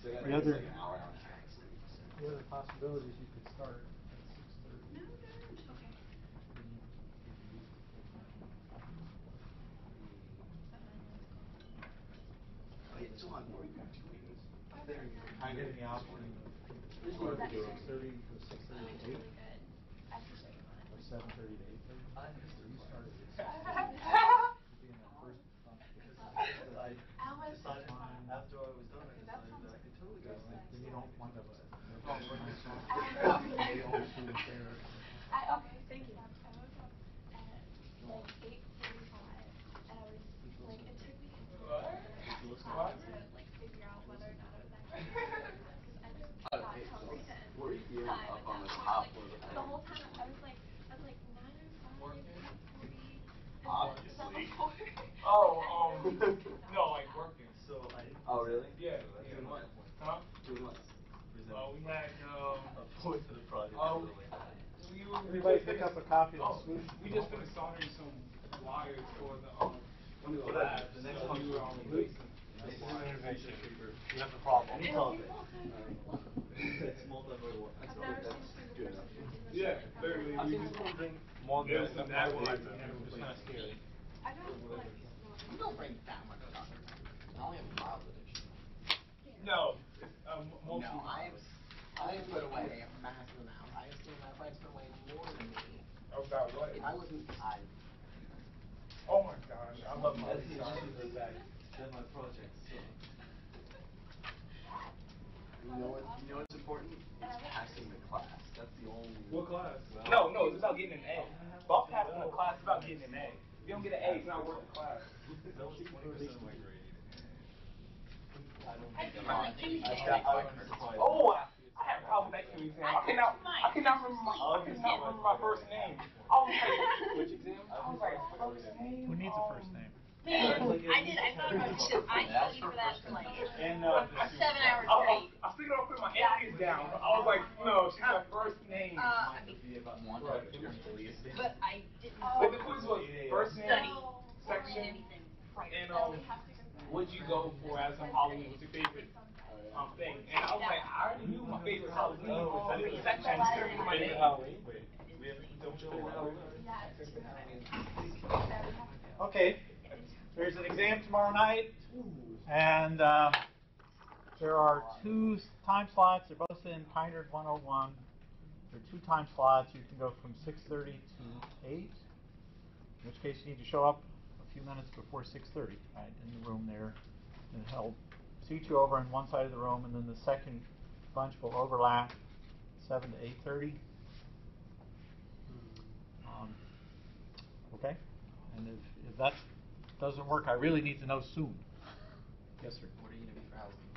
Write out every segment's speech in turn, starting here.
The other possibilities you could start at 6:30. No, okay. It's still on board. They're kind of the option. 6:30 to 6:30 to 8. Or 7:30 to 8:30. You started this. Be in that first bunch. I decided after I was done, I decided that I could totally go. Then you don't wind up with it. Okay, thank you. I woke up at like 8:45, and I was like, it took me to like figure out whether or not it was actually because I just got hungry to end Were you time. up on the top of The whole time I was like 9:05, 10:40. Obviously. No, like working. So I. Oh, really? Yeah. Doing what? Huh? Doing what? We had a point to the project. Everybody pick up a copy of the swoosh. We just finished soldering some wires for the One of the labs. The next one we were on the This is an innovation paper. You have the problem. It's multimodal. That's good enough. Yeah, literally. I think it's going to bring more There's than that one. It's kind of scary. I don't like. You don't bring that much stuff. I only have mild edition. No, it's No, I put away a massive amount. I assume my friends put away more than me. about what? If I wasn't, Oh my gosh, I love my That's the back. That's my project. So. You know what's important? It's passing the class. That's the only. What class? No, it's about getting an A. Bump passing the class is about getting an A. If you don't get an A, it's not worth the class. That was 20% of my grade. I don't I think was surprised. Oh, I had a problem with that Q exam. I cannot remember my first name. I was like, which exam? I was like, first name. Who needs a first name? I did. I thought about it. I studied for that for like And 7 hours straight. I was thinking about putting my alias down. But I was like, no, she's my first name. But I didn't But the quiz was first name, study section, anything. and what'd you go for as a Halloween? What's your favorite thing? And I was like, I already knew my favorite Halloween. I knew the section instead of my name. Halloween? Wait, we have to show Halloween. Okay, there's an exam tomorrow night, and there are 2 time slots. They're both in Kindred 101. There are 2 time slots. You can go from 6:30 to 8, in which case you need to show up a few minutes before 6:30, right, in the room there. And he'll seat you over on one side of the room, and then the second bunch will overlap 7 to 8:30. Okay? And if that doesn't work, I really need to know soon. Yes, sir. What are you going to be for Halloween?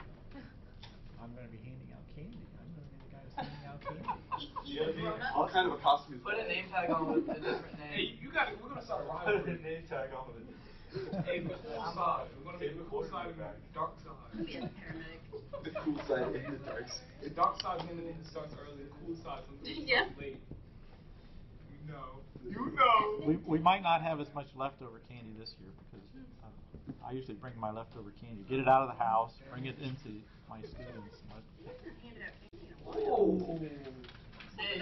I'm going to be handing out candy. I'm going to be the guy who's handing out candy. What kind of a costume is that? Put a name tag on with a different name. Hey, you got it. We're gonna start a Put a rivalry. name tag on with it. Hey, the cool side. We're gonna make the cool side and the dark side. Be a paramedic. The cool side and the dark side. The dark side's when it starts early. The cool side's when it starts late. You know. We might not have as much leftover candy this year because I usually bring my leftover candy, get it out of the house, bring it into my students.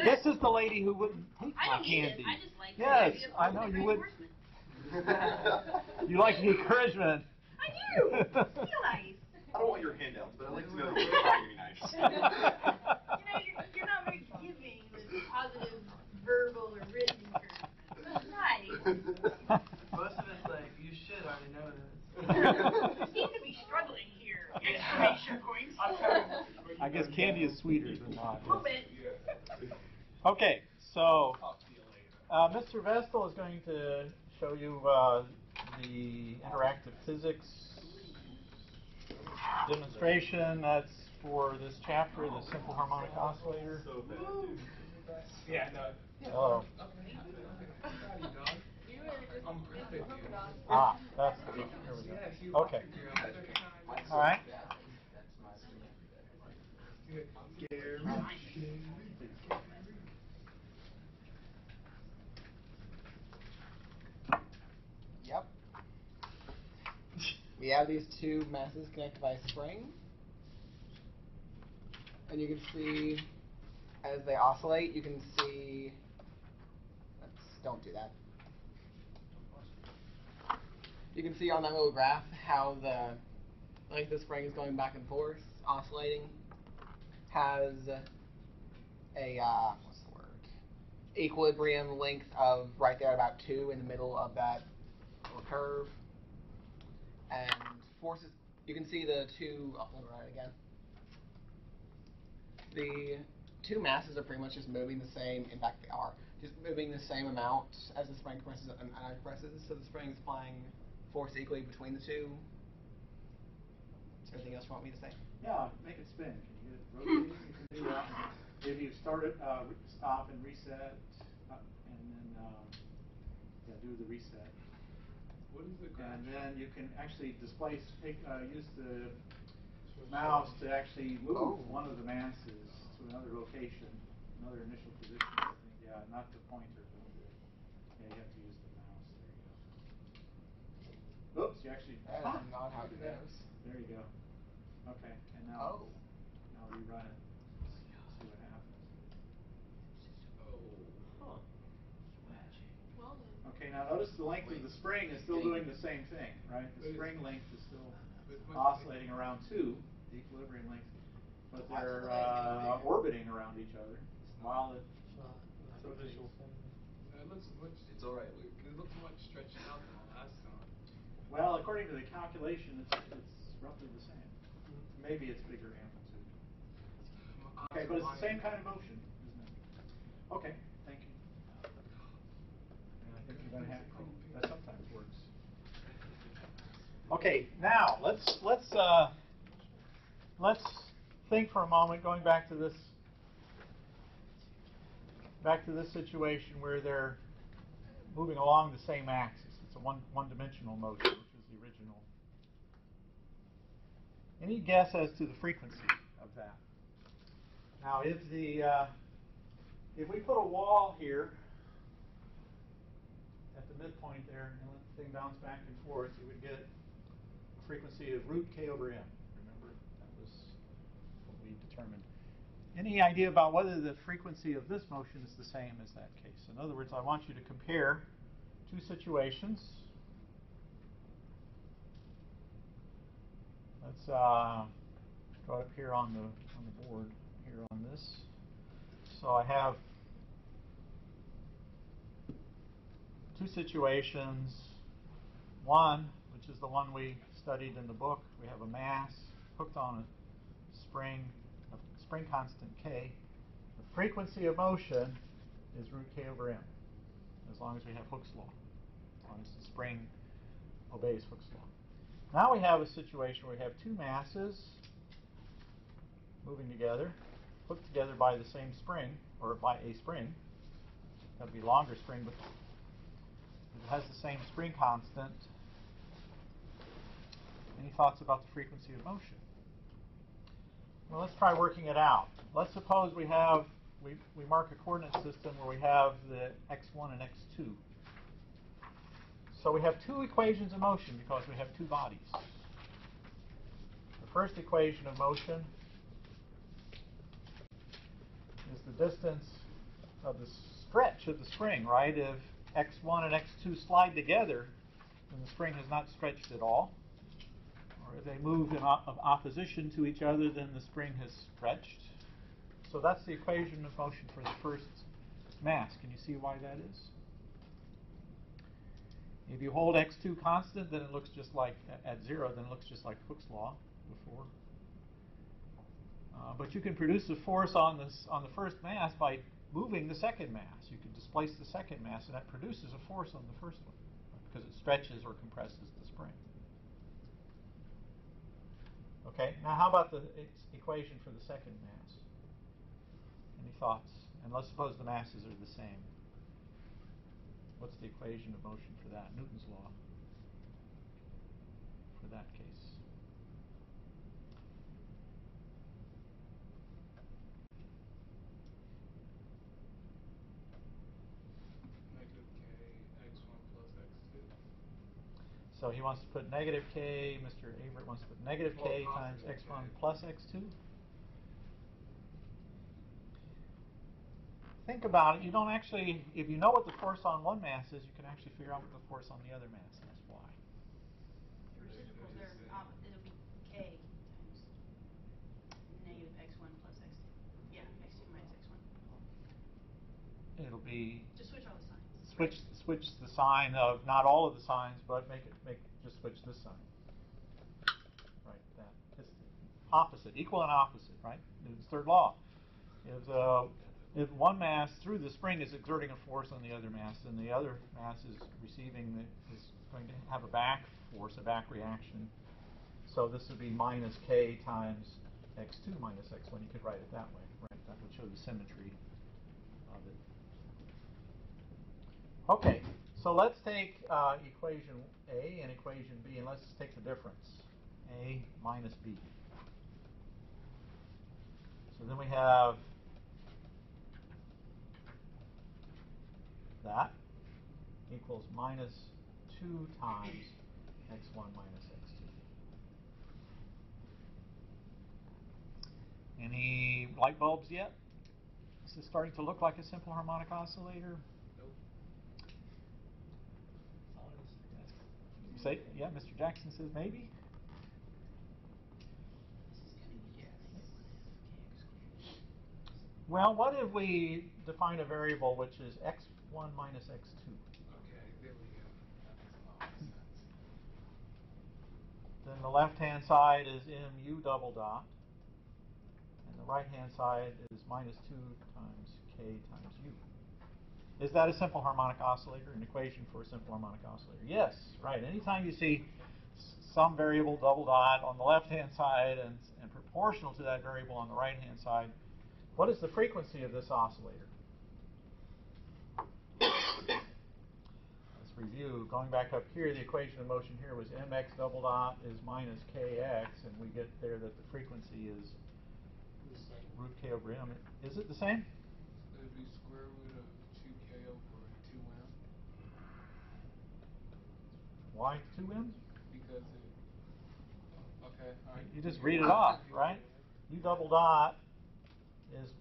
This is the lady who wouldn't take my candy. I just like yes, I know you would. You like the encouragement. I do. Feel nice. I don't want your handouts, but I like to know that you're trying to be nice. You're not very giving with positive verbal or written encouragement. Nice. Most of it's like, you should already know this. You seem to be struggling here. Exclamation points. I guess candy is sweeter than not. A little bit. Okay, so Mr. Vestal is going to show you the interactive physics demonstration. That's for this chapter, the simple harmonic oscillator. So bad, dude. Yeah, no. Oh. I'm perfect. That's the here we go. Okay. All right. Yep. We have these 2 masses connected by a spring. And you can see, as they oscillate, you can see, don't do that. You can see on that little graph how the length of the spring is going back and forth, oscillating, has a, what's the word, equilibrium length of right there about 2 in the middle of that little curve. And forces, you can see the two, let me write it again. The two masses are pretty much just moving the same, in fact they are, just moving the same amount as the spring compresses and compresses, so the spring is applying force equally between the two. Is there anything else you want me to say? Yeah, make it spin. Can you get it rotating? You can do that. If you start it, stop and reset, and then do the reset. What is the graph? And then you can actually displace, use the mouse to actually move one of the masses to another location, another initial position. I think. Yeah, not the pointer, but yeah, you have to use the mouse. There you go. Oops, you actually. That is not how it goes. There you go. Okay, and now rerun it. See what happens. Oh. Well then. Okay, now notice the length of the spring is still doing the same thing, right? The spring length is still oscillating around 2, the equilibrium length, but they're orbiting around each other while it rotates. It looks much. It's all right, Luke. It looks much stretched out than the last time. Well, according to the calculation, it's roughly the same. Maybe it's bigger amplitude. Okay, but it's the same kind of motion, isn't it? Okay, thank you. And I think you're going to have that sometimes works. Okay, now let's think for a moment, going back to this situation where they're moving along the same axis. It's a one-dimensional motion, which is the original. Any guess as to the frequency of that? Now, if we put a wall here at the midpoint there and let the thing bounce back and forth, you would get a frequency of root k over m. Remember, that was what we determined. Any idea about whether the frequency of this motion is the same as that case? In other words, I want you to compare two situations. Let's go up here on the board here on this. So I have two situations. One, which is the one we studied in the book, we have a mass hooked on a spring constant k. The frequency of motion is root k over m, as long as we have Hooke's law, as long as the spring obeys Hooke's law. Now we have a situation where we have two masses moving together, hooked together by the same spring, or by a spring. That would be a longer spring, but it has the same spring constant. Any thoughts about the frequency of motion? Well, let's try working it out. Let's suppose we mark a coordinate system where we have the x1 and x2. So we have two equations of motion because we have two bodies. The first equation of motion is the distance of the stretch of the spring, right? If x1 and x2 slide together, then the spring has not stretched at all. Or if they move in opposition to each other, then the spring has stretched. So that's the equation of motion for the first mass. Can you see why that is? If you hold x2 constant, then it looks just like, at 0, then it looks just like Hooke's law before. But you can produce a force on the first mass by moving the second mass. You can displace the second mass, and that produces a force on the first one, because it stretches or compresses the spring. Okay, now how about the equation for the second mass? Any thoughts? And let's suppose the masses are the same. What's the equation of motion for that? Newton's law for that case. Negative k x1 plus x2. So he wants to put negative k, Mr. Averitt wants to put negative k times x1 plus x2. think about it, you don't actually, if you know what the force on one mass is, you can actually figure out what the force on the other mass is. Why? The reciprocals are it'll be k times negative x1 plus x2. Yeah, x2 minus x1. It'll be Just switch all the signs. switch the sign of not all of the signs, but just switch this sign. Right, that. It's opposite, equal and opposite, right? Newton's third law. If one mass through the spring is exerting a force on the other mass, then the other mass is going to have a back force, a back reaction. So this would be minus k times x2 minus x1. You could write it that way, right? That would show the symmetry of it. Okay, so let's take equation A and equation B, and let's take the difference, A minus B. So then we have that equals minus 2 times x1 minus x2. Any light bulbs yet? Is this starting to look like a simple harmonic oscillator? Say, yeah, Mr. Jackson says maybe. Well, what if we define a variable which is x1 minus x2? Okay, there we go. That makes a lot more sense. Then the left-hand side is mu double dot, and the right-hand side is minus 2 times k times u. Is that a simple harmonic oscillator, an equation for a simple harmonic oscillator? Yes, right. Anytime you see some variable double dot on the left-hand side and proportional to that variable on the right-hand side, what is the frequency of this oscillator? Let's review. Going back up here, the equation of motion here was mx double dot is minus kx, and we get there that the frequency is root k over m. Is it the same? So it'd be square root of 2k over 2m. Why 2m? Because it... Okay, all right. You just read it off, right? U double dot is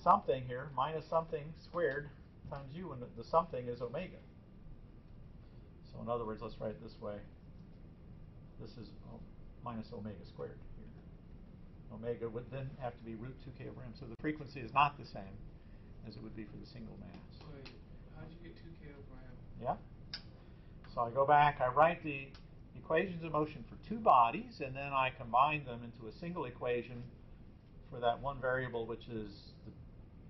something here, minus something squared times u, and the something is omega. So in other words, let's write it this way. This is minus omega squared here. Omega would then have to be root 2k over m. So the frequency is not the same as it would be for the single mass. Wait, how'd you get 2k over m? Yeah. So I go back, I write the equations of motion for two bodies, and then I combine them into a single equation for that one variable, which is the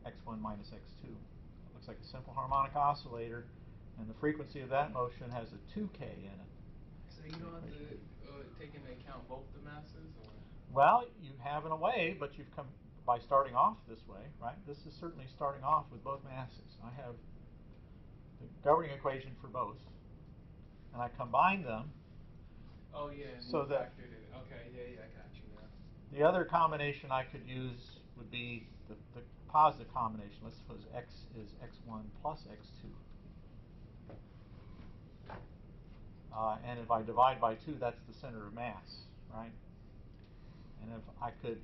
x1 minus x2. It looks like a simple harmonic oscillator, and the frequency of that motion has a 2k in it. So you don't have to take into account both the masses? Or? Well, you have in a way, but you've come by starting off this way, right? This is certainly starting off with both masses. I have the governing equation for both, and I combine them. Oh yeah, and so you that factored it. Okay, yeah, I got you now. the other combination I could use would be the positive combination. Let's suppose x is x1 plus x2. And if I divide by 2, that's the center of mass, right? And if I could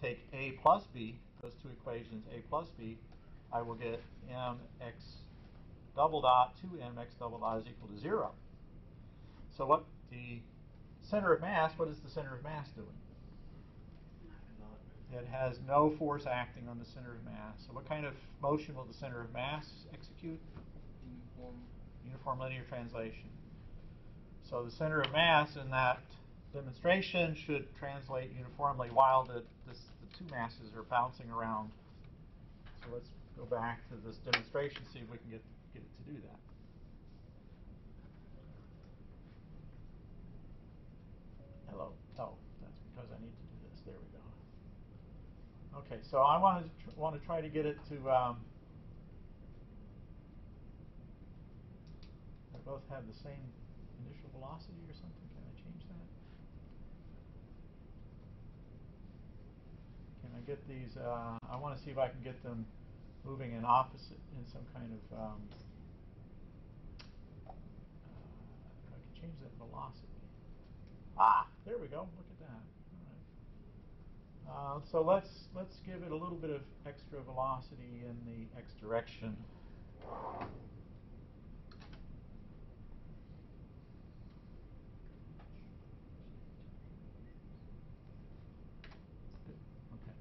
take a plus b, those two equations, a plus b, I will get mx double dot 2mx double dot is equal to 0. So what the center of mass, what is the center of mass doing? It has no force acting on the center of mass. So what kind of motion will the center of mass execute? Uniform linear translation. So the center of mass in that demonstration should translate uniformly while the two masses are bouncing around. So let's go back to this demonstration, see if we can get it to do that. Hello. Oh, that's because I need to do this. There we go. Okay, so I want to try to get it to. They both have the same initial velocity or something. Can I change that? Can I get these? I want to see if I can get them moving in opposite in some kind of. If I can change that velocity. Ah, there we go. Look at that. All So let's give it a little bit of extra velocity in the x direction. Okay.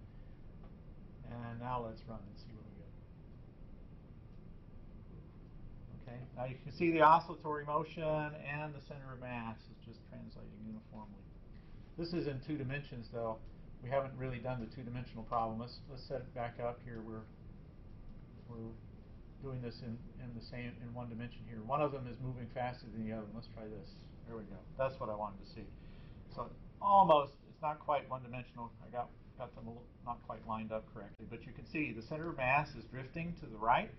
And now let's run and see what we get. Okay. Now you can see the oscillatory motion and the center of mass is just translating uniformly. This is in 2 dimensions, though. We haven't really done the 2-dimensional problem. Let's set it back up here. We're doing this in 1 dimension here. One of them is moving faster than the other. Let's try this. There we go. That's what I wanted to see. So almost, it's not quite 1-dimensional. I got them not quite lined up correctly, but you can see the center of mass is drifting to the right,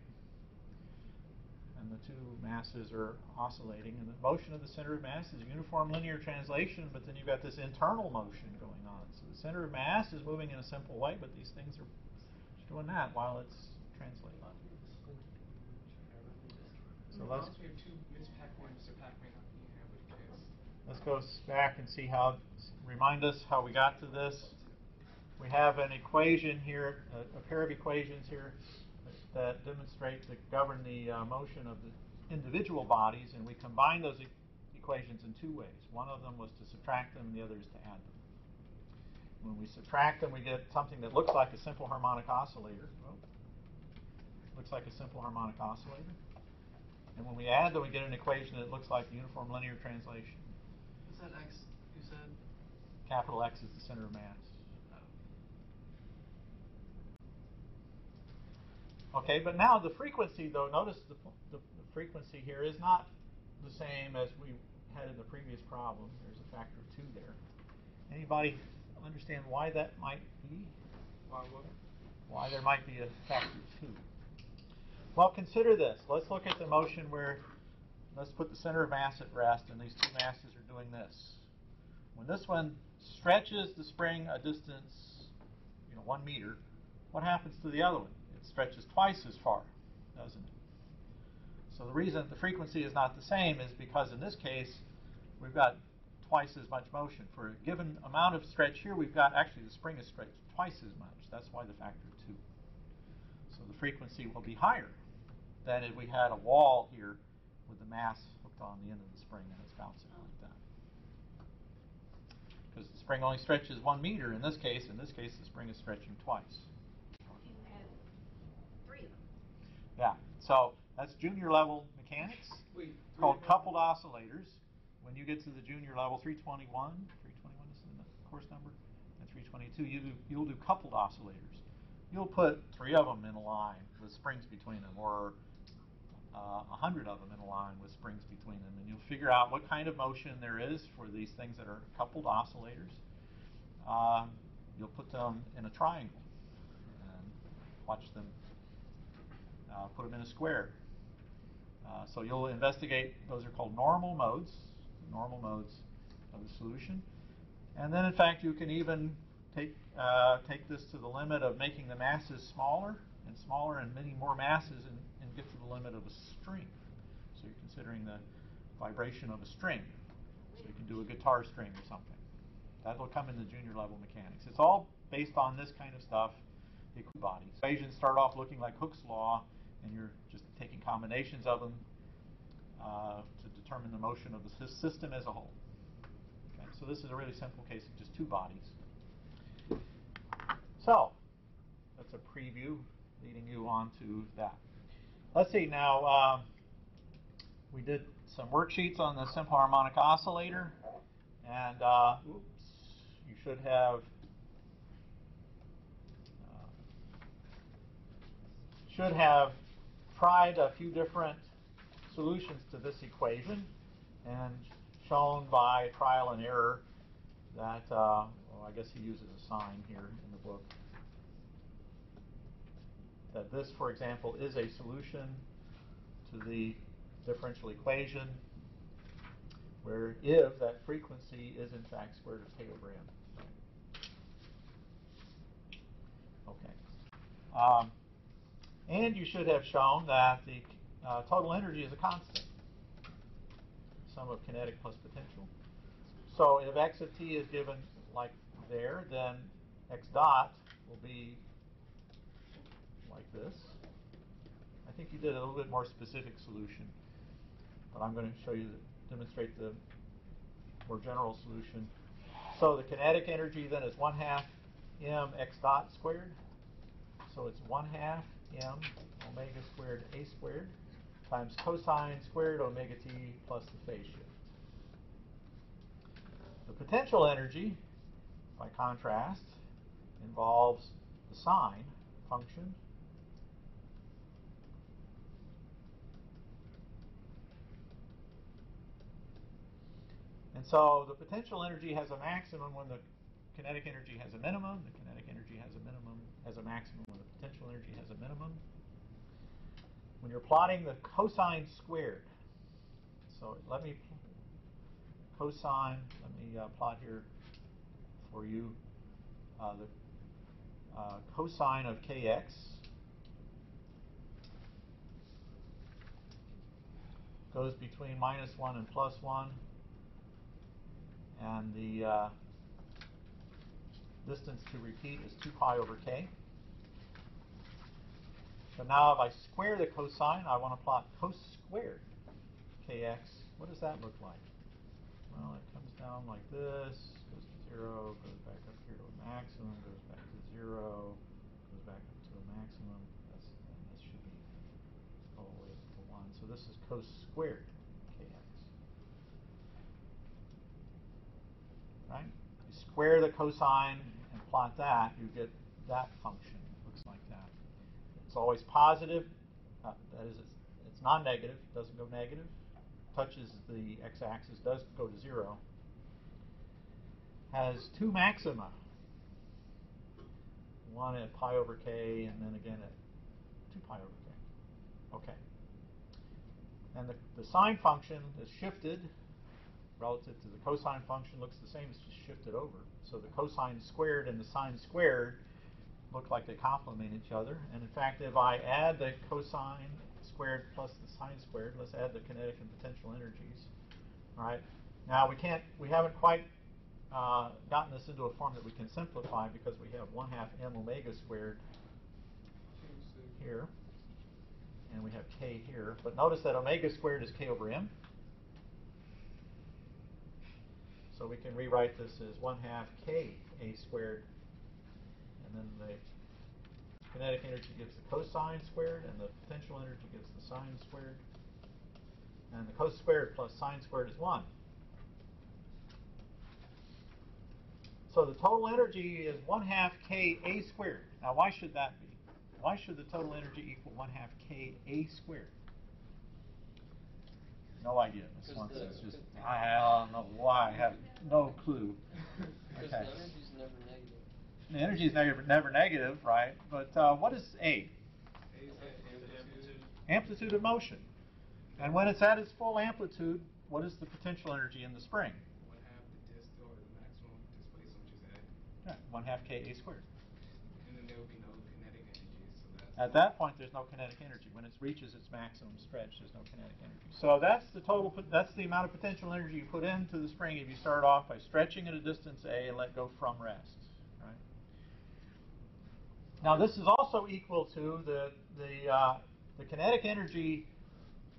and the 2 masses are oscillating. And the motion of the center of mass is a uniform linear translation, but then you've got this internal motion going on. So the center of mass is moving in a simple way, but these things are doing that while it's translating. So let's go back and see how, remind us how we got to this. We have an equation here, a pair of equations here that demonstrate, that govern the motion of the individual bodies, and we combine those equations in 2 ways. One of them was to subtract them, and the other is to add them. When we subtract them, we get something that looks like a simple harmonic oscillator. Oh, looks like a simple harmonic oscillator. And when we add them, we get an equation that looks like a uniform linear translation. Is that x you said? Capital X is the center of mass. Okay, but now the frequency, though, notice the frequency here is not the same as we had in the previous problem. There's a factor of 2 there. Anybody understand why that might be? Why there might be a factor of 2? Well, consider this. Let's look at the motion where, let's put the center of mass at rest, and these 2 masses are doing this. When this one stretches the spring a distance, 1 meter, what happens to the other one? It stretches twice as far, doesn't it? So the reason the frequency is not the same is because in this case, we've got twice as much motion. For a given amount of stretch here, we've got, actually the spring is stretched twice as much. That's why the factor of 2. So the frequency will be higher than if we had a wall here with the mass hooked on the end of the spring and it's bouncing like that. Because the spring only stretches 1 meter in this case. In this case, the spring is stretching twice. You had 3 of them. Yeah, so that's junior level mechanics. Called coupled oscillators. When you get to the junior level, 321 is the course number, and 322, you'll do coupled oscillators. You'll put 3 of them in a line with springs between them, or 100 of them in a line with springs between them, and you'll figure out what kind of motion there is for these things that are coupled oscillators. You'll put them in a triangle and watch them, put them in a square. So you'll investigate, those are called normal modes of the solution. And then in fact you can even take this to the limit of making the masses smaller and many more masses and get to the limit of a string. So you're considering the vibration of a string. So you can do a guitar string or something. That will come in the junior level mechanics. It's all based on this kind of stuff, the bodies. Equations start off looking like Hooke's law, and you're just taking combinations of them to determine the motion of the system as a whole. Okay, so this is a really simple case of just 2 bodies. So that's a preview leading you on to that. Let's see now. We did some worksheets on the simple harmonic oscillator, and you should have tried a few different solutions to this equation and shown by trial and error that, well, I guess he uses a sign here in the book, that this, for example, is a solution to the differential equation where if that frequency is in fact square root of k over m. Okay. And you should have shown that the total energy is a constant, sum of kinetic plus potential. So if x of t is given like there, then x dot will be like this. I think you did a little bit more specific solution, but I'm going to show you, demonstrate the more general solution. So the kinetic energy then is 1/2 m x dot squared. So it's 1/2 m omega squared a squared times cosine squared omega t plus the phase shift. The potential energy, by contrast, involves the sine function and so the potential energy has a maximum when the kinetic energy has a minimum. The kinetic energy has a maximum when the potential energy has a minimum. When you're plotting the cosine squared, so let me plot here for you the cosine of kx goes between -1 and +1, and the distance to repeat is 2 pi over k. So now if I square the cosine, I want to plot cos squared kx. What does that look like? Well, it comes down like this, goes to 0, goes back up here to a maximum, goes back to 0, goes back up to a maximum. And this should be all the way up to 1. So this is cos squared kx. Right? You square the cosine and plot that, you get that function. It looks like that. It's always positive. That is, it's non-negative. It doesn't go negative. Touches the x-axis, does go to 0. Has 2 maxima. One at pi over k, and then again at 2 pi over k. Okay. And the sine function is shifted relative to the cosine function. Looks the same, it's just shifted over. So the cosine squared and the sine squared look like they complement each other. And in fact, if I add the cosine squared plus the sine squared, let's add the kinetic and potential energies. All right. Now we haven't quite gotten this into a form that we can simplify, because we have 1/2 m omega squared here, and we have k here. But notice that omega squared is k over m. So we can rewrite this as 1/2 k a squared, and then the kinetic energy gives the cosine squared, and the potential energy gives the sine squared. And the cos squared plus sine squared is 1. So the total energy is 1/2 k a squared. Now why should that be? Why should the total energy equal 1/2 k a squared? No idea. This one says just, I don't know why. I have no clue. Because Okay. the energy is never negative. The energy is never negative, right? But what is A? Amplitude of motion. And when it's at its full amplitude, what is the potential energy in the spring? 1/2 the distal or the maximum displacement, which is A. Yeah, 1/2 k a squared. And then there will be no kinetic energy, so that's... At that point, there's no kinetic energy. When it reaches its maximum stretch, there's no kinetic energy. So that's the total. That's the amount of potential energy you put into the spring if you start off by stretching at a distance a and let go from rest. Right. Now this is also equal to the kinetic energy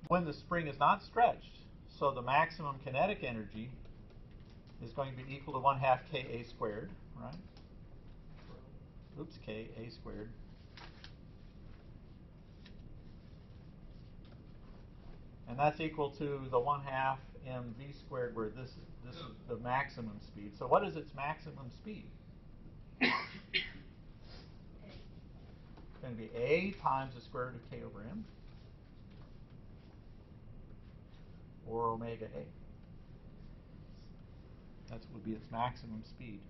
when the spring is not stretched. So the maximum kinetic energy is going to be equal to 1/2 k a squared, right? Oops, k a squared. And that's equal to the 1/2 mv squared, where this is the maximum speed. So what is its maximum speed? It's going to be a times the square root of k over m, or omega a. That would be its maximum speed,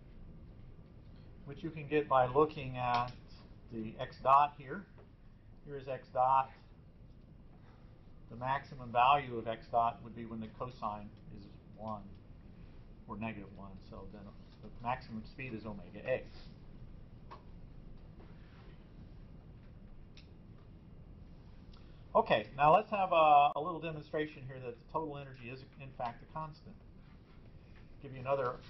which you can get by looking at the x dot here. Here is x dot. The maximum value of x dot would be when the cosine is 1 or -1. So then the maximum speed is omega a. Okay, now let's have a little demonstration here that the total energy is in fact a constant. Give you another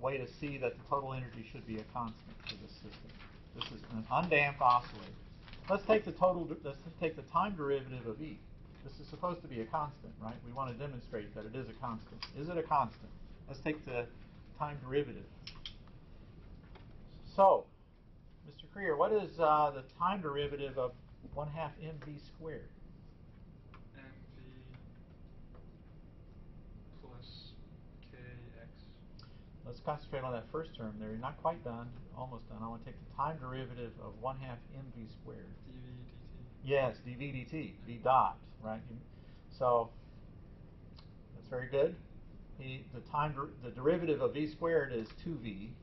way to see that the total energy should be a constant for this system. This is an undamped oscillator. Let's take the time derivative of E. This is supposed to be a constant, right? We want to demonstrate that it is a constant. Is it a constant? Let's take the time derivative. So, Mr. Creer, what is the time derivative of 1/2 mv squared? mv plus kx. Let's concentrate on that first term there. You're not quite done. Almost done. I want to take the time derivative of 1/2 mv squared. dv dt. Yes, dv dt. v dot, right? So that's very good. The derivative of v squared is 2v.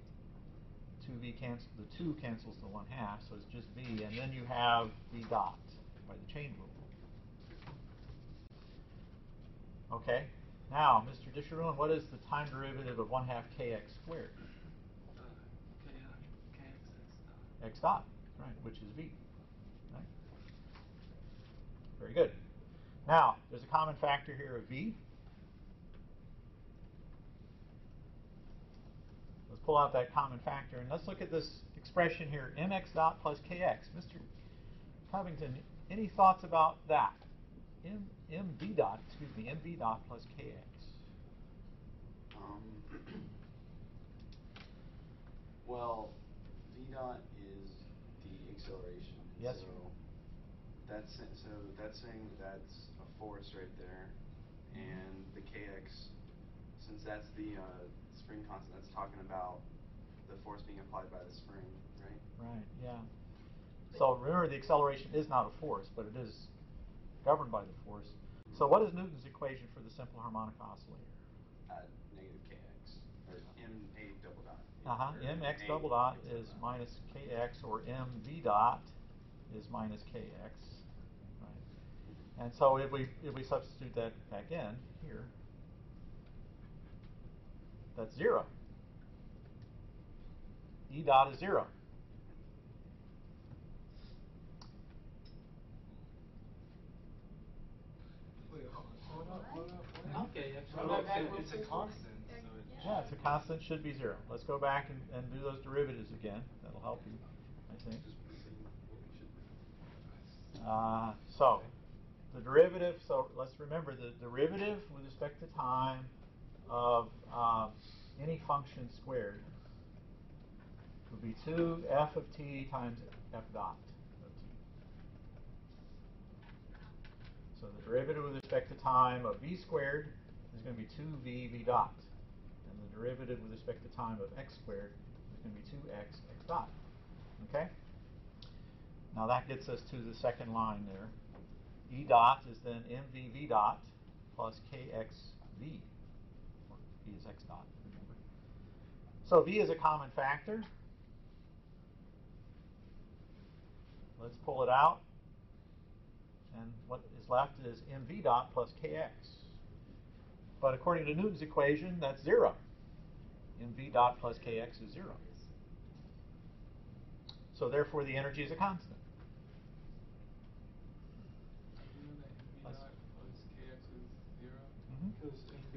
2v the 2 cancels the 1/2, so it's just v, and then you have v dot by the chain rule. Okay. Now, Mr. Disharoon, what is the time derivative of 1/2 kx squared? kx X dot, right, which is v. Right? Very good. Now, there's a common factor here of v. Let's pull out that common factor, and let's look at this expression here, mx dot plus kx. Mr. Covington, any thoughts about that? mv dot plus kx. Well, v dot is the acceleration. Yes. So that's saying that's a force right there, and the kx, since that's the spring constant, that's talking about the force being applied by the spring, right? Right. Yeah. So remember, the acceleration is not a force, but it is governed by the force. So what is Newton's equation for the simple harmonic oscillator? Negative kx, or ma double dot. Mx double dot is minus kx, or mv dot is minus kx. Right. And so if we substitute that back in here, that's 0. E dot is 0. Wait, hold up. Okay, It's a constant. Yeah, it's a constant, should be 0. Let's go back and do those derivatives again. That'll help you, I think. So, the derivative, so let's remember the derivative with respect to time of any function squared would be 2f of t times f dot of t. So the derivative with respect to time of v squared is going to be 2v v dot. And the derivative with respect to time of x squared is going to be 2x x dot. Okay? Now that gets us to the second line there. E dot is then mv v dot plus kx v. Or v is x dot, remember. So v is a common factor. Let's pull it out. And what is left is mv dot plus kx. But according to Newton's equation, that's 0. mv dot plus kx is 0. So therefore, the energy is a constant.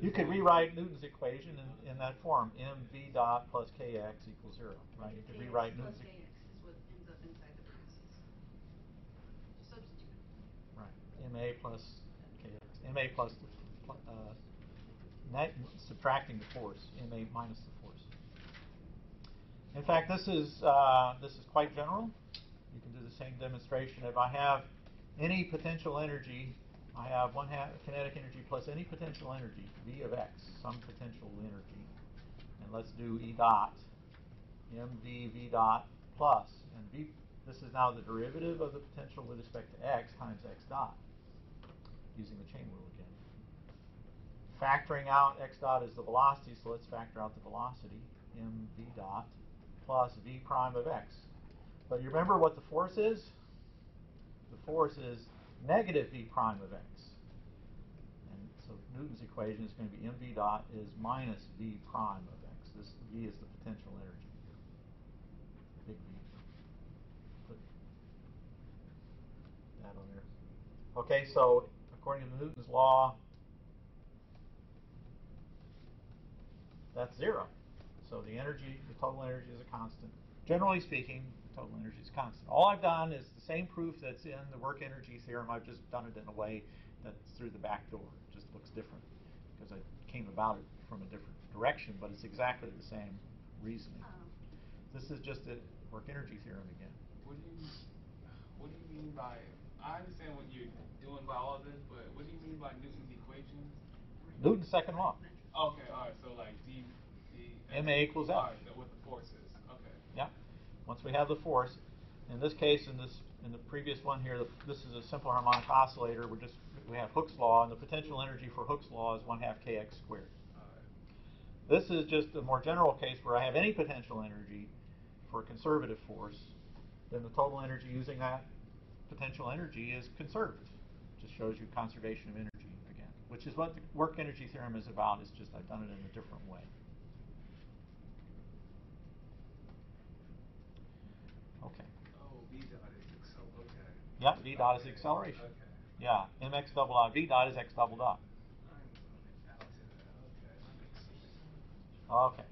You could rewrite Newton's equation in that form, mv dot plus kx equals 0. Right? You could rewrite Newton's equation. Kx is what ends up inside the parentheses. Substitute. Right. Ma plus kx. Ma plus subtracting the force. Ma minus the force. In fact, this is quite general. You can do the same demonstration. If I have any potential energy, I have 1/2 kinetic energy plus any potential energy, V of x, some potential energy. And let's do E dot, mv v dot plus, and v, this is now the derivative of the potential with respect to x times x dot, using the chain rule again. Factoring out x dot is the velocity, so let's factor out the velocity, mv dot plus v prime of x. But you remember what the force is? The force is negative v prime of x. And so Newton's equation is going to be mv dot is minus v prime of x. This v is the potential energy. Big V. Put that on there. Okay, so according to Newton's law, that's 0. So the energy, the total energy is a constant. Generally speaking, total energy is constant. All I've done is the same proof that's in the work energy theorem. I've just done it in a way that's through the back door. It just looks different because I came about it from a different direction, but it's exactly the same reasoning. This is just a work energy theorem again. What do you mean by, I understand what you're doing by all this, but what do you mean by Newton's equation? Newton's second law. Okay, all right, so like Ma equals F. All right, with the forces, okay. Yeah. Once we have the force, in this case, in the previous one here, this is a simple harmonic oscillator. We have Hooke's law, and the potential energy for Hooke's law is 1/2 kx squared. This is just a more general case where I have any potential energy for a conservative force. Then the total energy using that potential energy is conserved. It just shows you conservation of energy again, which is what the work energy theorem is about. It's just I've done it in a different way. Okay. Oh, V dot is okay. Yep, V dot is acceleration. Okay. Yeah, mx double dot V dot is x double dot. I'm out to that. Okay, that makes sense. Okay.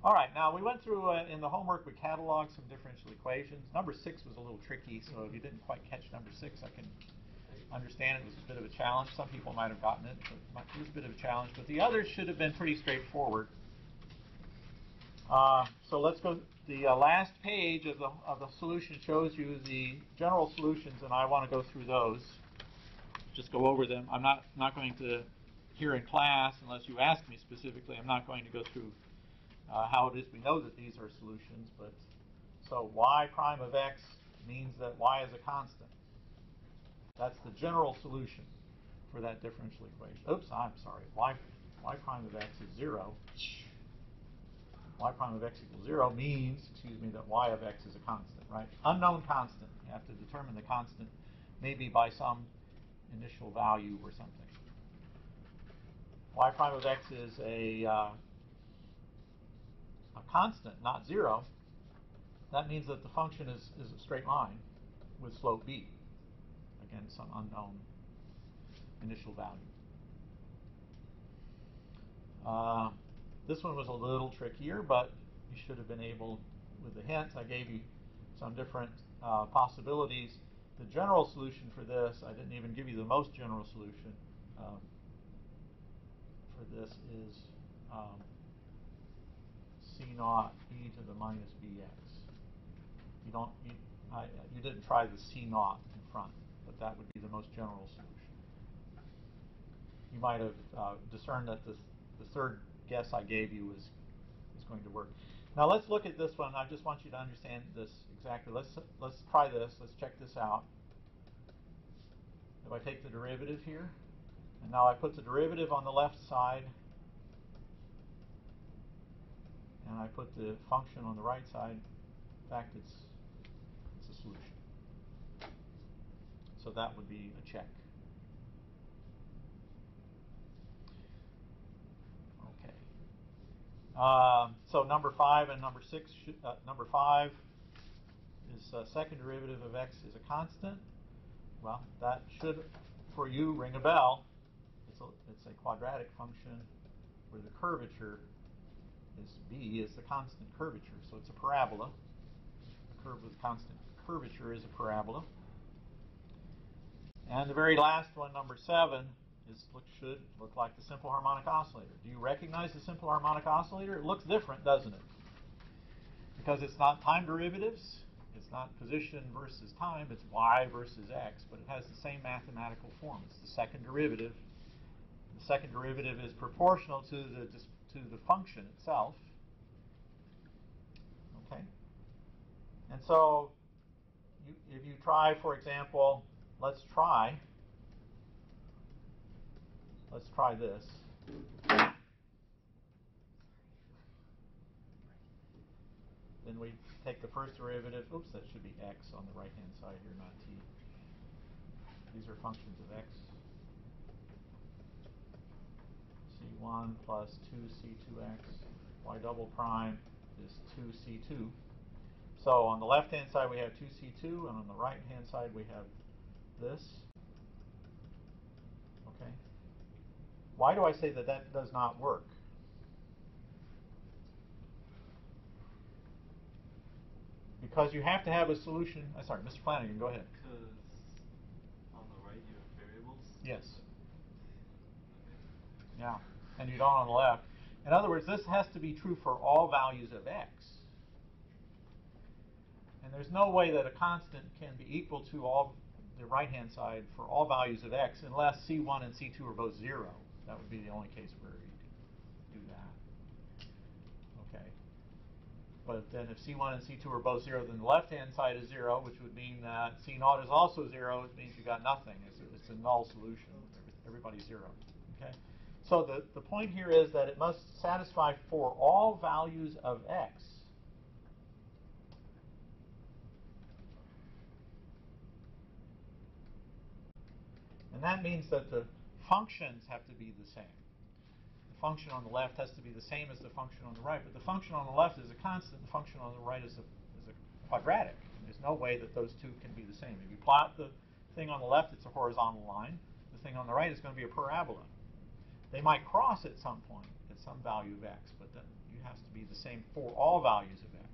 All right, now we went through, in the homework, we cataloged some differential equations. Number 6 was a little tricky, so if you didn't quite catch number 6, I can understand it was a bit of a challenge. Some people might have gotten it, but it was a bit of a challenge. But the others should have been pretty straightforward. So let's go. The last page of the solution shows you the general solutions, and I want to go through those. Just go over them. I'm not going to, here in class, unless you ask me specifically, I'm not going to go through how it is we know that these are solutions. But so y prime of x means that y is a constant. That's the general solution for that differential equation. Oops, I'm sorry. Y prime of x is 0. Y prime of x equals 0 means, that y of x is a constant, right? Unknown constant. You have to determine the constant maybe by some initial value or something. Y prime of x is a constant, not 0. That means that the function is a straight line with slope b. Again, some unknown initial value. This one was a little trickier, but you should have been able, with the hints, I gave you some different possibilities. The general solution for this, I didn't even give you the most general solution for this is C naught e to the minus bx. You didn't try the C naught in front, but that would be the most general solution. You might have discerned that the third guess I gave you is going to work. Now let's look at this one. I just want you to understand this exactly. Let's try this. Let's check this out. If I take the derivative here, and now I put the derivative on the left side, and I put the function on the right side, in fact, it's a solution. So that would be a check. Okay. So number 5 and number 6, number 5 is second derivative of x is a constant. Well, that should, for you, ring a bell. It's a quadratic function where the curvature is b is the constant curvature. So it's a parabola. A curve with constant curvature is a parabola. And the very last one, number 7, should look like the simple harmonic oscillator. Do you recognize the simple harmonic oscillator? It looks different, doesn't it? Because it's not time derivatives. It's not position versus time. It's y versus x, but it has the same mathematical form. It's the second derivative. The second derivative is proportional to the function itself. Okay? And so if you try, for example, let's try this. Then we take the first derivative. Oops, that should be x on the right-hand side here, not t. These are functions of x. C1 plus 2c2x. Y double prime is 2c2. So on the left-hand side we have 2c2, and on the right-hand side we have this. Okay. Why do I say that does not work? Because you have to have a solution. Sorry, Mr. Flanagan, go ahead. Because on the right you have variables. Yes. Yeah, and you don't on the left. In other words, this has to be true for all values of x. And there's no way that a constant can be equal to all the right-hand side for all values of x unless C1 and C2 are both 0. That would be the only case where you could do that. Okay. But then if C1 and C2 are both 0, then the left-hand side is 0, which would mean that C0 is also 0. It means you got nothing. It's a null solution. Everybody's 0. Okay. So the point here is that it must satisfy for all values of x. And that means that the functions have to be the same. The function on the left has to be the same as the function on the right. But the function on the left is a constant. The function on the right is a quadratic. And there's no way that those two can be the same. If you plot the thing on the left, it's a horizontal line. The thing on the right is going to be a parabola. They might cross at some point at some value of x, but then it has to be the same for all values of x.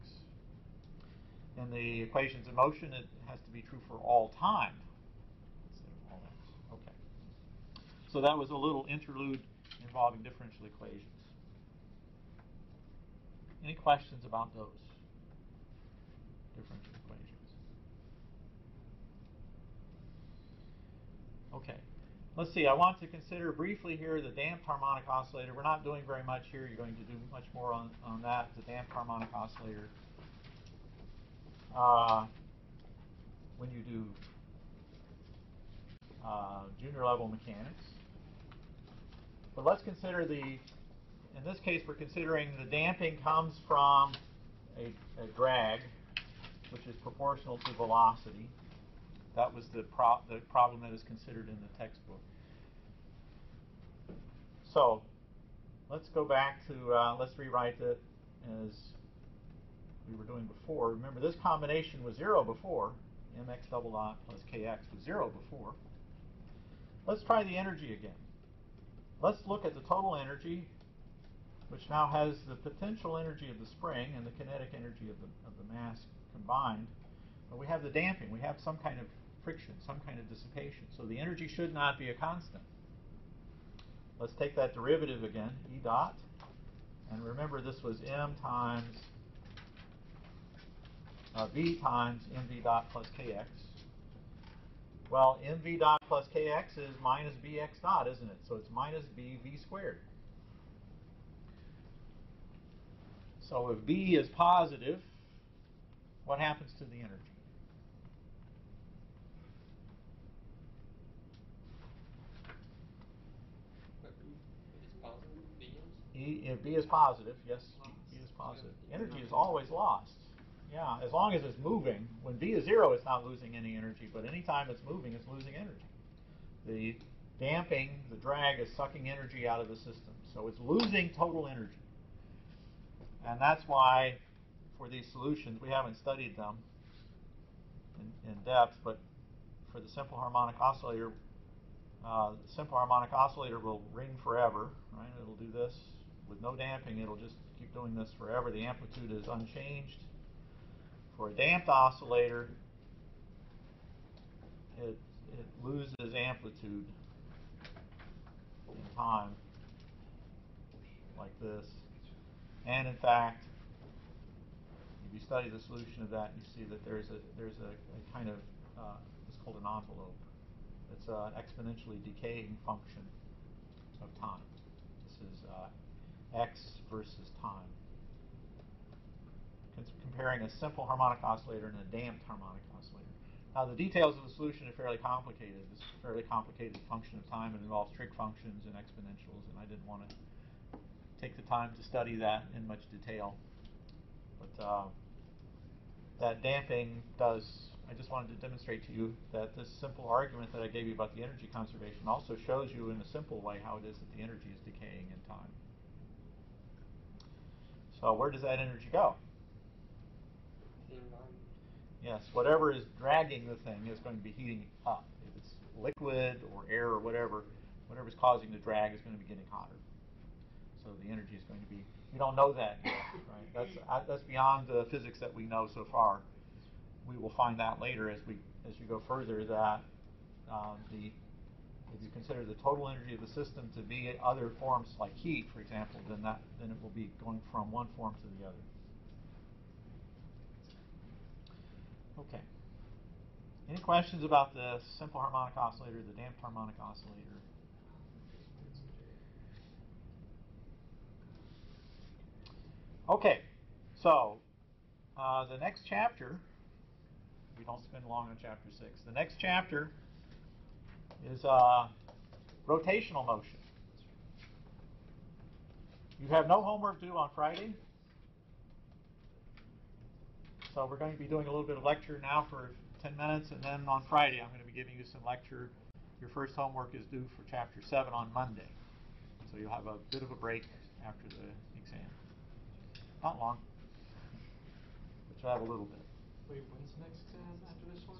In the equations of motion, it has to be true for all time. Okay. So that was a little interlude involving differential equations. Any questions about those differential equations? Okay. Let's see. I want to consider briefly here the damped harmonic oscillator. We're not doing very much here. You're going to do much more on that, the damped harmonic oscillator. When you do junior level mechanics. But let's consider in this case we're considering the damping comes from a drag, which is proportional to velocity. That was the problem that is considered in the textbook. So let's go back to, let's rewrite it as we were doing before. Remember, this combination was 0 before. Mx double dot plus Kx was 0 before. Let's try the energy again. Let's look at the total energy, which now has the potential energy of the spring and the kinetic energy of the mass combined. But we have the damping. We have some kind of friction, some kind of dissipation. So the energy should not be a constant. Let's take that derivative again, E dot. And remember, this was M times V times mv dot plus kx. Well, mv dot plus kx is minus bx dot, isn't it? So it's minus bv squared. So if b is positive, what happens to the energy? If b is positive, yes, b is positive. Energy is always lost. Yeah, as long as it's moving. When b is 0, it's not losing any energy, but anytime it's moving, it's losing energy. The damping, the drag, is sucking energy out of the system. So it's losing total energy. And that's why, for these solutions, we haven't studied them in depth, but for the simple harmonic oscillator, will ring forever, right? It'll do this. With no damping, it'll just keep doing this forever. The amplitude is unchanged. For a damped oscillator, it loses amplitude in time, like this. And in fact, if you study the solution of that, you see that there's a kind of it's called an envelope. It's an exponentially decaying function of time. This is x versus time. Comparing a simple harmonic oscillator and a damped harmonic oscillator. Now the details of the solution are fairly complicated. This is a fairly complicated function of time. It involves trig functions and exponentials, and I didn't want to take the time to study that in much detail. But that damping does, I just wanted to demonstrate to you that this simple argument that I gave you about the energy conservation also shows you in a simple way how it is that the energy is decaying in time. So where does that energy go? Yes, whatever is dragging the thing is going to be heating up. If it's liquid or air or whatever's causing the drag is going to be getting hotter. So the energy is going to be, we don't know that yet, right? That's beyond the physics that we know so far. we will find that later as you go further that if you consider the total energy of the system to be other forms like heat, for example, then it will be going from one form to the other. Okay. Any questions about the simple harmonic oscillator, the damped harmonic oscillator? Okay, so the next chapter, we don't spend long on chapter 6. The next chapter is rotational motion. You have no homework due on Friday. So we're going to be doing a little bit of lecture now for 10 minutes, and then on Friday I'm going to be giving you some lecture. Your first homework is due for chapter 7 on Monday. So you'll have a bit of a break after the exam. Not long, but you'll have a little bit. Wait, when's the next exam after this one?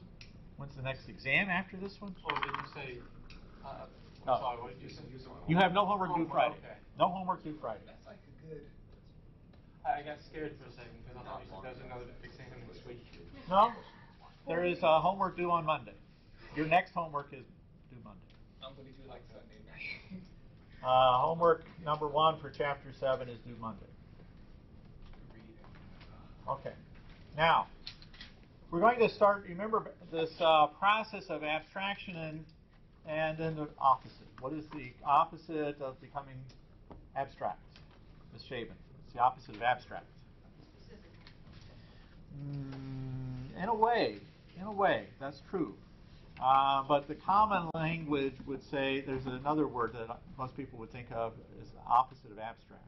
When's the next exam after this one? Oh, did you say, No. sorry, what did you say? You have no homework due Friday. Okay. No homework due Friday. That's like a good. I got scared for a second because I thought you said there's another exam next week. No, there is homework due on Monday. Your next homework is due Monday. I'm going to do like Sunday night. Homework number 1 for chapter 7 is due Monday. Okay. Now, we're going to start, remember this process of abstraction and then the opposite. What is the opposite of becoming abstract? Ms. Shaven. It's the opposite of abstract. In a way, that's true. But the common language would say there's another word that most people would think of as the opposite of abstract.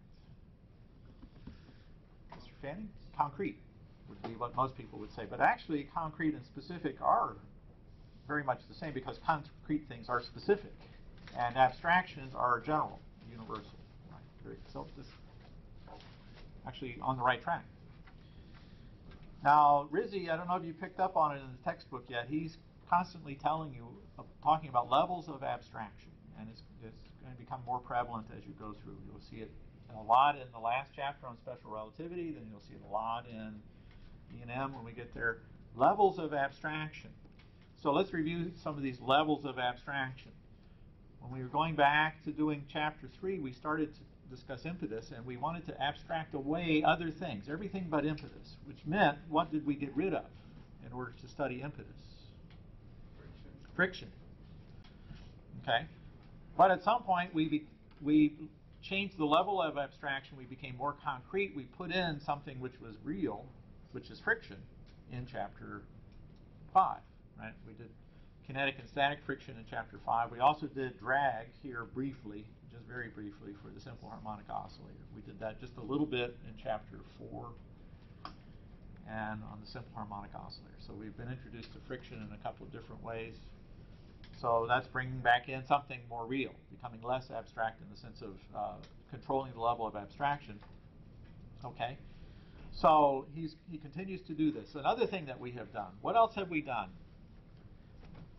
Mr. Fanning? Concrete would be what most people would say. But actually, concrete and specific are very much the same because concrete things are specific and abstractions are general, universal. Right? So this actually on the right track. Now, Rizzi, I don't know if you picked up on it in the textbook yet. He's constantly telling you, talking about levels of abstraction, and it's going to become more prevalent as you go through. You'll see it a lot in the last chapter on special relativity, then you'll see it a lot in E&M when we get there. Levels of abstraction. So let's review some of these levels of abstraction. When we were going back to doing chapter 3, we started to discuss impetus, and we wanted to abstract away other things, everything but impetus, which meant what did we get rid of in order to study impetus? Friction. Okay. But at some point, we changed the level of abstraction. We became more concrete. We put in something which was real, which is friction, in chapter 5. Right? We did kinetic and static friction in chapter 5. We also did drag here briefly, just very briefly, for the simple harmonic oscillator. We did that just a little bit in chapter 4 and on the simple harmonic oscillator. So we've been introduced to friction in a couple of different ways. So that's bringing back in something more real, becoming less abstract in the sense of controlling the level of abstraction. Okay? So he continues to do this. Another thing that we have done, what else have we done?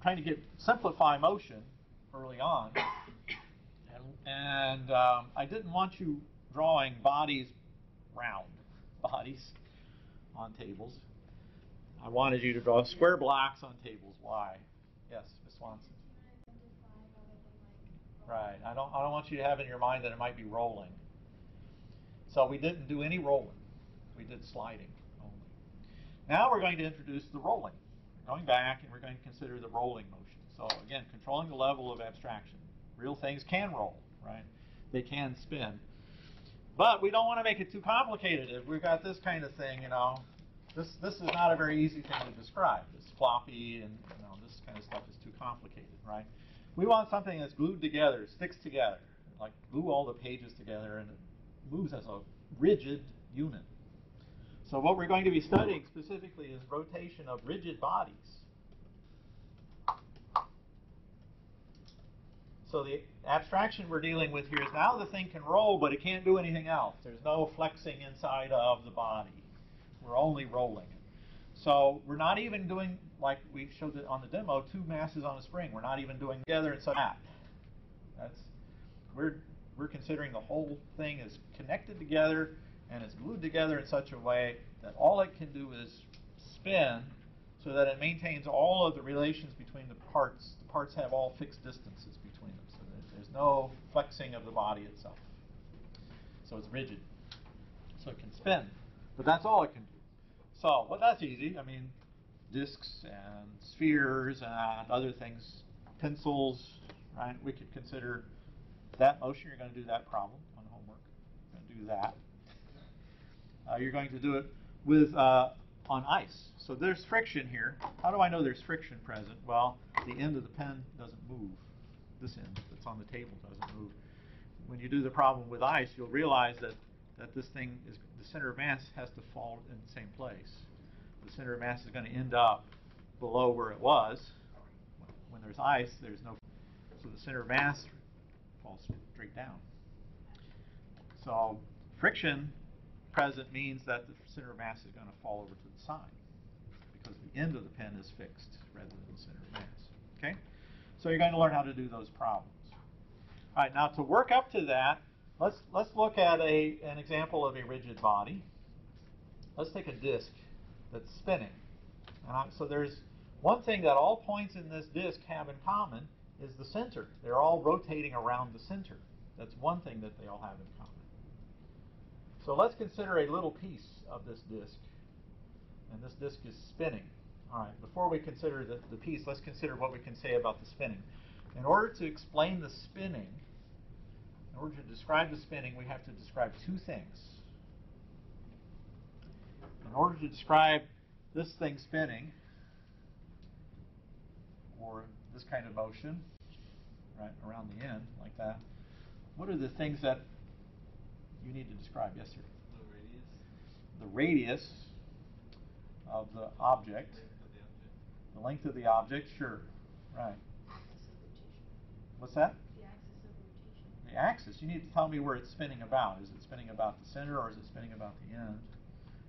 Trying to simplify motion early on. And I didn't want you drawing bodies, round bodies, on tables. I wanted you to draw square blocks on tables. Why? Yes, Ms. Swanson. Right. I don't want you to have in your mind that it might be rolling. So we didn't do any rolling. We did sliding only. Now we're going to introduce the rolling. We're going back and we're going to consider the rolling motion. So again, controlling the level of abstraction. Real things can roll, right? They can spin. But we don't want to make it too complicated. If we've got this kind of thing, this is not a very easy thing to describe. It's floppy and this kind of stuff is too complicated, right? We want something that's glued together, sticks together, like glue all the pages together, and it moves as a rigid unit. So what we're going to be studying specifically is rotation of rigid bodies. So the abstraction we're dealing with here is now the thing can roll, but it can't do anything else. There's no flexing inside of the body. We're only rolling it. So we're not even doing, like we showed it on the demo, two masses on a spring. We're not even doing together and such that. We're considering the whole thing is connected together and it's glued together in such a way that all it can do is spin so that it maintains all of the relations between the parts. The parts have all fixed distances between them, so there's no flexing of the body itself. So it's rigid. So it can spin, but that's all it can do. So, well, that's easy. I mean, discs and spheres and other things, pencils, right? We could consider that motion. You're going to do that problem on homework. You're going to do that. You're going to do it with on ice. So there's friction here. How do I know there's friction present? Well, the end of the pen doesn't move. This end that's on the table doesn't move. When you do the problem with ice, you'll realize that this thing is, the center of mass has to fall in the same place. The center of mass is going to end up below where it was. When there's ice, there's no, so the center of mass falls straight down. So friction present means that the center of mass is going to fall over to the side because the end of the pen is fixed rather than the center of mass. Okay? So you're going to learn how to do those problems. All right, now to work up to that, let's look at an example of a rigid body. Let's take a disk that's spinning. So there's one thing that all points in this disk have in common is the center. They're all rotating around the center. That's one thing that they all have in common. So let's consider a little piece of this disk. And this disk is spinning. All right, before we consider the piece, let's consider what we can say about the spinning. In order to explain the spinning, in order to describe the spinning, we have to describe two things. In order to describe this thing spinning, or this kind of motion, right, around the end, like that, what are the things that you need to describe? Yes, sir? The radius of the object. The length of the object, sure. Right. What's that? The axis of rotation. The axis. You need to tell me where it's spinning about. Is it spinning about the center or is it spinning about the end?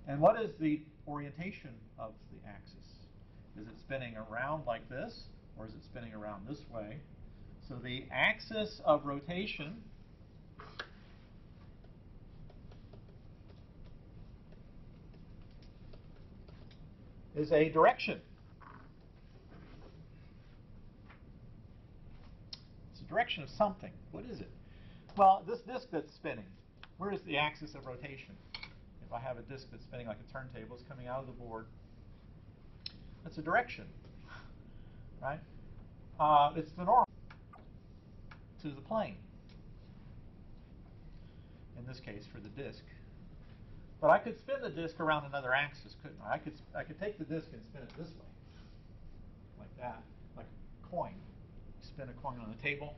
And what is the orientation of the axis? Is it spinning around like this or is it spinning around this way? So the axis of rotation is a direction. It's a direction of something. What is it? Well, this disk that's spinning, where is the axis of rotation? If I have a disk that's spinning like a turntable, it's coming out of the board. That's a direction, right? It's the normal to the plane, in this case for the disk. But I could spin the disk around another axis, couldn't I? I could take the disk and spin it this way, like that, like a coin. You spin a coin on the table.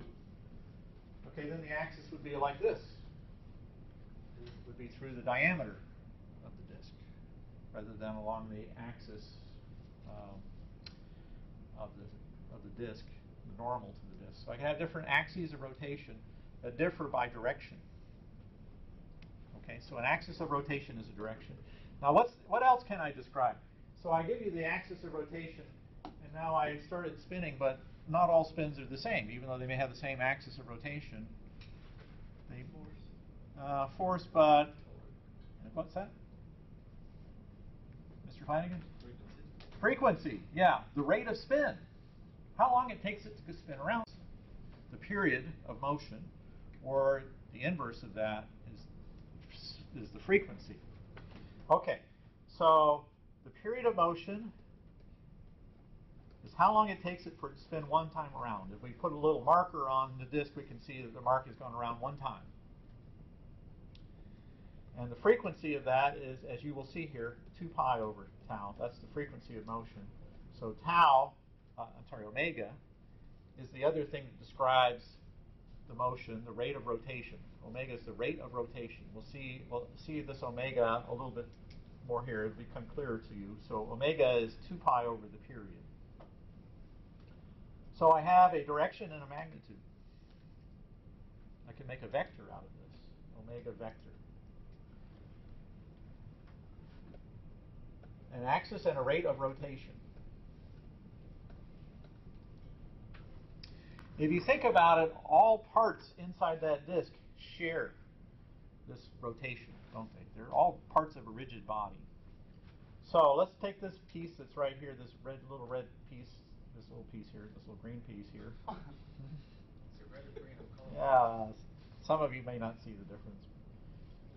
Okay, then the axis would be like this. It would be through the diameter of the disk, rather than along the axis of the disk, the normal to the disk. So I can have different axes of rotation that differ by direction. Okay, so an axis of rotation is a direction. Now what else can I describe? So I give you the axis of rotation, and now I started spinning, but not all spins are the same, even though they may have the same axis of rotation. Force, but what's that? Mr. Flanagan? Frequency, yeah, the rate of spin. How long it takes it to spin around. The period of motion, or the inverse of that, is the frequency. Okay, so the period of motion is how long it takes it for it to spin one time around. If we put a little marker on the disk, we can see that the mark is going around one time. And the frequency of that is, as you will see here, 2 pi over tau. That's the frequency of motion. So tau, omega, is the other thing that describes the motion, the rate of rotation. Omega is the rate of rotation. We'll see this omega a little bit more here. It'll become clearer to you. So omega is 2 pi over the period. So I have a direction and a magnitude. I can make a vector out of this, omega vector. An axis and a rate of rotation. If you think about it, all parts inside that disk share this rotation, don't they? They're all parts of a rigid body. So let's take this piece that's right here, this little red piece, this little piece here, this little green piece here. Is it red or green? I'm calling Yeah, some of you may not see the difference.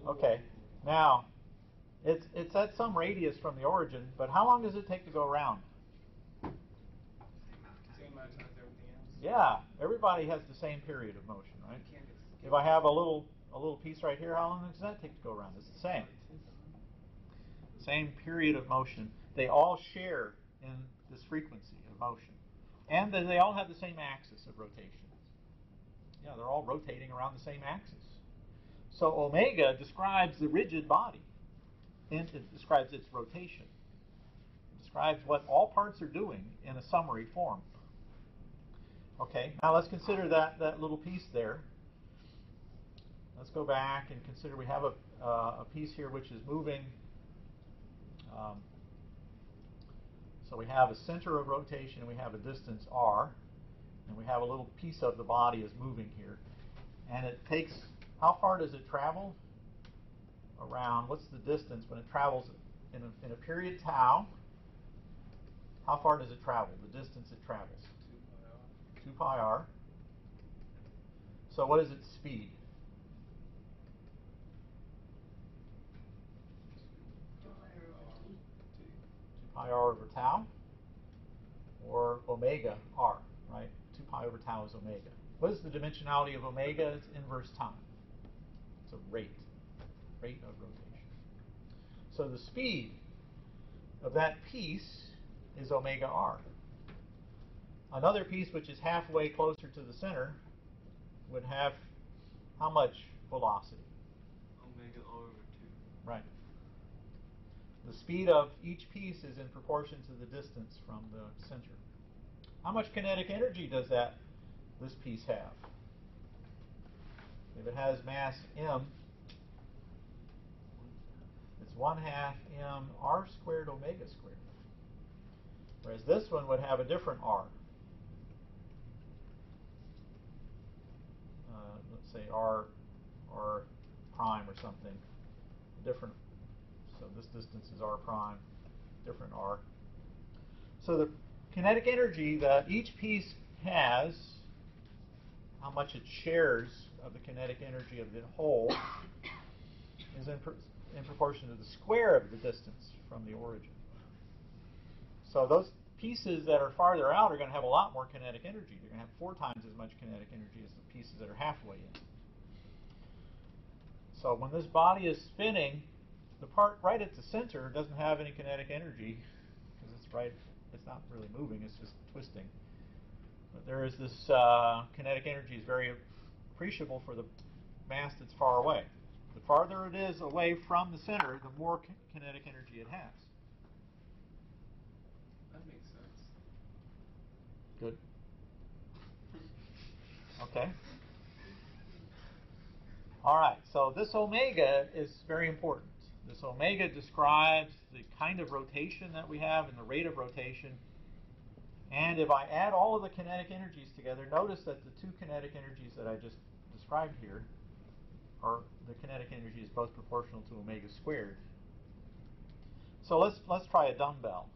Okay, now it's at some radius from the origin, but how long does it take to go around? Same amount of time as everything else. Yeah, everybody has the same period of motion, right? If I have a little piece right here, how long does that take to go around? It's the same. Same period of motion. They all share in this frequency of motion. And then they all have the same axis of rotation. Yeah, they're all rotating around the same axis. So omega describes the rigid body. And it describes its rotation. It describes what all parts are doing in a summary form. Okay, now let's consider that little piece there. Let's go back and consider we have a piece here which is moving. So we have a center of rotation and we have a distance r. And we have a little piece of the body is moving here. And it takes, how far does it travel? Around, what's the distance when it travels in a period tau? How far does it travel? The distance it travels? 2 pi r. So what is its speed? 2 pi r over tau, or omega r, right? 2 pi over tau is omega. What is the dimensionality of omega? It's inverse time. It's a rate of rotation. So the speed of that piece is omega r. Another piece which is halfway closer to the center would have how much velocity? Omega r over 2. Right. The speed of each piece is in proportion to the distance from the center. How much kinetic energy does this piece have? If it has mass m, it's 1/2 m r squared omega squared. Whereas this one would have a different r. Let's say r prime or something. Different. So this distance is r prime, different r. So the kinetic energy that each piece has, how much it shares of the kinetic energy of the whole, is in proportion to the square of the distance from the origin. So those pieces that are farther out are going to have a lot more kinetic energy. They're going to have 4 times as much kinetic energy as the pieces that are halfway in. So when this body is spinning, the part right at the center doesn't have any kinetic energy because it's not really moving, it's just twisting. But there is this kinetic energy is very appreciable for the mass that's far away. The farther it is away from the center, the more kinetic energy it has. That makes sense. Good. Okay. All right, so this omega is very important. This omega describes the kind of rotation that we have and the rate of rotation. And if I add all of the kinetic energies together, notice that the 2 kinetic energies that I just described here, the kinetic energy is both proportional to omega squared. So let's try a dumbbell.